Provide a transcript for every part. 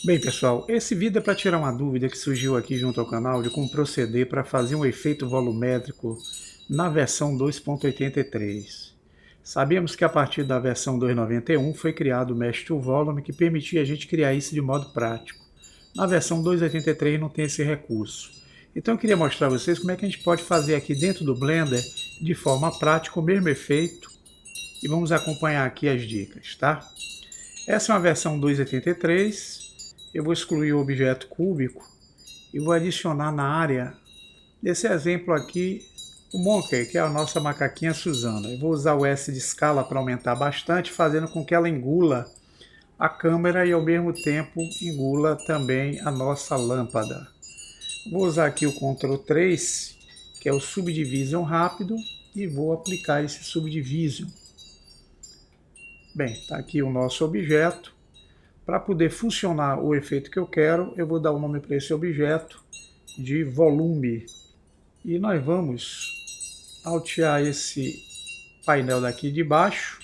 Bem, pessoal, esse vídeo é para tirar uma dúvida que surgiu aqui junto ao canal de como proceder para fazer um efeito volumétrico na versão 2.83. Sabemos que a partir da versão 2.91 foi criado o Mesh to Volume que permitia a gente criar isso de modo prático. Na versão 2.83 não tem esse recurso. Então eu queria mostrar a vocês como é que a gente pode fazer aqui dentro do Blender de forma prática o mesmo efeito e vamos acompanhar aqui as dicas, tá? Essa é uma versão 2.83. Eu vou excluir o objeto cúbico e vou adicionar na área desse exemplo aqui o Monkey, que é a nossa macaquinha Suzana. Eu vou usar o S de escala para aumentar bastante, fazendo com que ela engula a câmera e ao mesmo tempo engula também a nossa lâmpada. Vou usar aqui o Ctrl 3, que é o Subdivision rápido, e vou aplicar esse Subdivision. Bem, está aqui o nosso objeto. Para poder funcionar o efeito que eu quero, eu vou dar o nome para esse objeto de volume. E nós vamos altear esse painel daqui de baixo.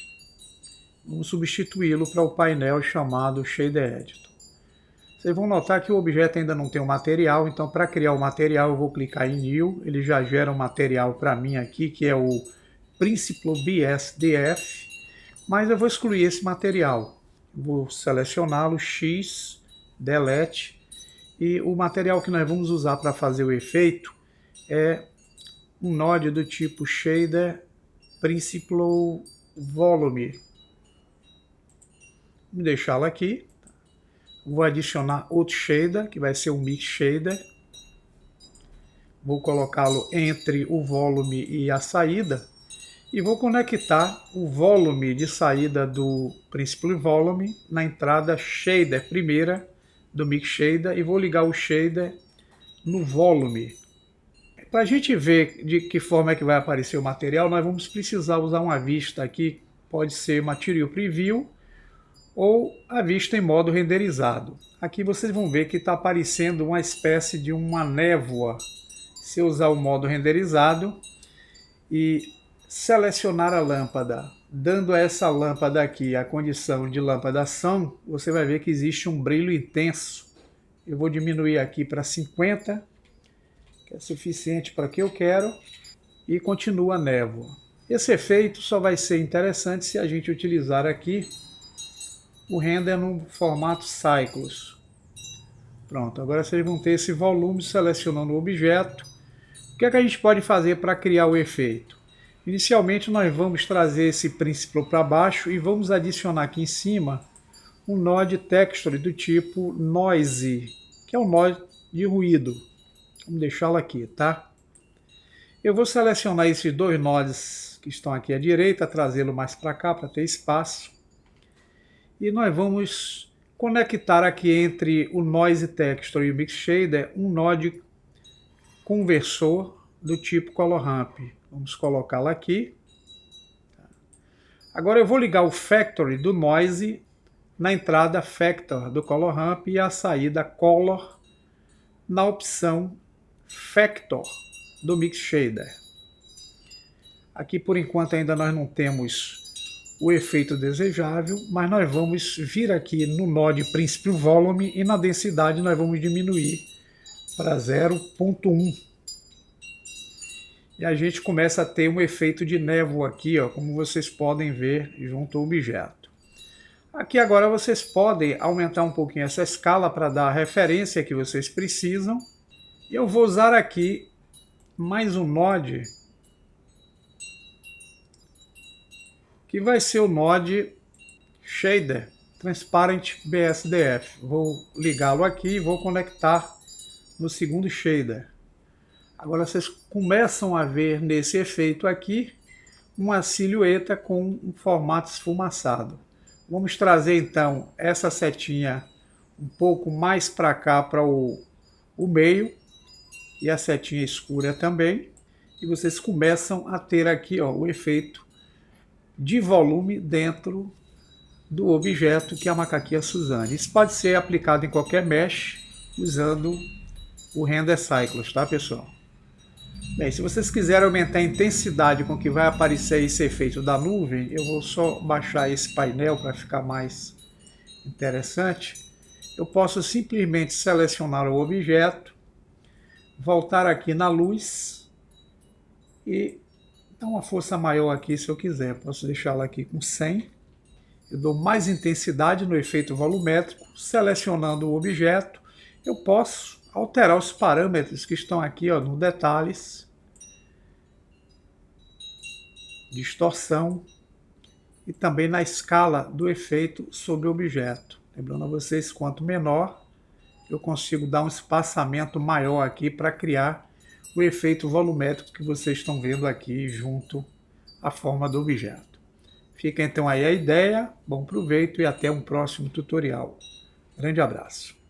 Vamos substituí-lo para o painel chamado Shader Editor. Vocês vão notar que o objeto ainda não tem um material, então para criar o material eu vou clicar em New. Ele já gera um material para mim aqui, que é o Principal BSDF, mas eu vou excluir esse material. Vou selecioná-lo, X, Delete, e o material que nós vamos usar para fazer o efeito é um node do tipo Shader Principal Volume. Vou deixá-lo aqui. Vou adicionar outro shader, que vai ser o Mix Shader. Vou colocá-lo entre o volume e a saída. E vou conectar o volume de saída do Principal Volume na entrada Shader primeira do Mix Shader e vou ligar o Shader no volume. Para a gente ver de que forma é que vai aparecer o material, nós vamos precisar usar uma vista aqui, pode ser Material Preview ou a vista em modo renderizado. Aqui vocês vão ver que está aparecendo uma espécie de uma névoa. Se eu usar o modo renderizado e selecionar a lâmpada, dando a essa lâmpada aqui a condição de lâmpadação, você vai ver que existe um brilho intenso. Eu vou diminuir aqui para 50, que é suficiente para o que eu quero, e continua a névoa. Esse efeito só vai ser interessante se a gente utilizar aqui o render no formato Cycles. Pronto, agora vocês vão ter esse volume selecionando o objeto. O que é que a gente pode fazer para criar o efeito? Inicialmente nós vamos trazer esse Principal para baixo e vamos adicionar aqui em cima um node Texture do tipo Noise, que é um node de ruído. Vamos deixá-lo aqui, tá? Eu vou selecionar esses dois nodes que estão aqui à direita, trazê-lo mais para cá para ter espaço. E nós vamos conectar aqui entre o Noise Texture e o Mix Shader um node conversor do tipo Color Ramp. Vamos colocá-la aqui. Agora eu vou ligar o Factory do Noise na entrada Factor do Color Ramp e a saída Color na opção Factor do Mix Shader. Aqui por enquanto ainda nós não temos o efeito desejável, mas nós vamos vir aqui no node Principal Volume e na densidade nós vamos diminuir para 0.1. E a gente começa a ter um efeito de névoa aqui, ó, como vocês podem ver junto ao objeto. Aqui agora vocês podem aumentar um pouquinho essa escala para dar a referência que vocês precisam. E eu vou usar aqui mais um node, que vai ser o node Shader Transparent BSDF. Vou ligá-lo aqui e vou conectar no segundo shader. Agora vocês começam a ver nesse efeito aqui uma silhueta com um formato esfumaçado. Vamos trazer então essa setinha um pouco mais para cá, para o meio, e a setinha escura também. E vocês começam a ter aqui, ó, o efeito de volume dentro do objeto que é a macaquinha Suzane. Isso pode ser aplicado em qualquer mesh usando o Render Cycles, tá, pessoal? Bem, se vocês quiserem aumentar a intensidade com que vai aparecer esse efeito da nuvem, eu vou só baixar esse painel para ficar mais interessante. eu posso simplesmente selecionar o objeto, voltar aqui na luz e dar uma força maior aqui se eu quiser. Posso deixá-la aqui com 100. Eu dou mais intensidade no efeito volumétrico, selecionando o objeto. Eu posso alterar os parâmetros que estão aqui no detalhes, distorção e também na escala do efeito sobre o objeto. Lembrando a vocês, quanto menor, eu consigo dar um espaçamento maior aqui para criar o efeito volumétrico que vocês estão vendo aqui junto à forma do objeto. Fica então aí a ideia, bom proveito e até um próximo tutorial. Grande abraço.